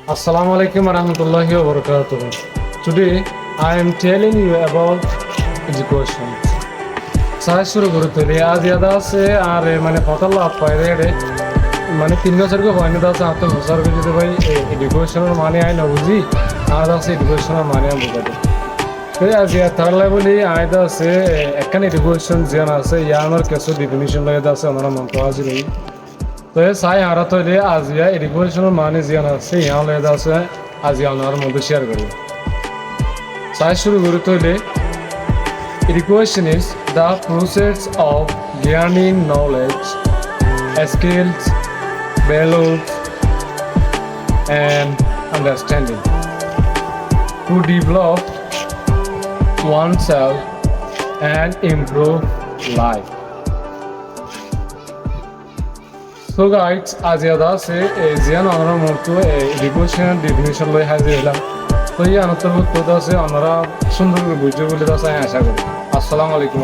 Assalamu alaikum warahmatullahi wabarakatuh. Today I am telling you about education. সাহায্য শুরু করতে আজ ইয়াদা আছে আর মানে ফতল পাইরে মানে 3 বছরকে হয়নি আছে আত্ম বছর যদি ভাই এডুকেশনের মানে আই না বুঝি আর আছে এডুকেশনের মানে আমি বুঝাতে তো আজ ইয়া তাহলে বলি আয়দা আছে একখানে এডুকেশন জিয়ান আছে ইয়ানোর কিছু ডেফিনিশন লাগে আছে আমরা মন তো হাজির হই তো সাই হারা তো আজ ইয়া এডুকেশনের মানে জিয়ান আছে ইয়া লাগে আছে আজ ইয়ানোর মধ্যে শেয়ার করি সাই শুরু করতে হলে education is the process of gaining knowledge, skills, values, and understanding to develop oneself and improve life. So guys, as you know, Asian honor motto education definition loi হাজির হলাম তো এই আন্তর্গত পদ আছে আমরা সুন্দর করে বুঝতে বলে আছে আশা করি আসসালামু আলাইকুম।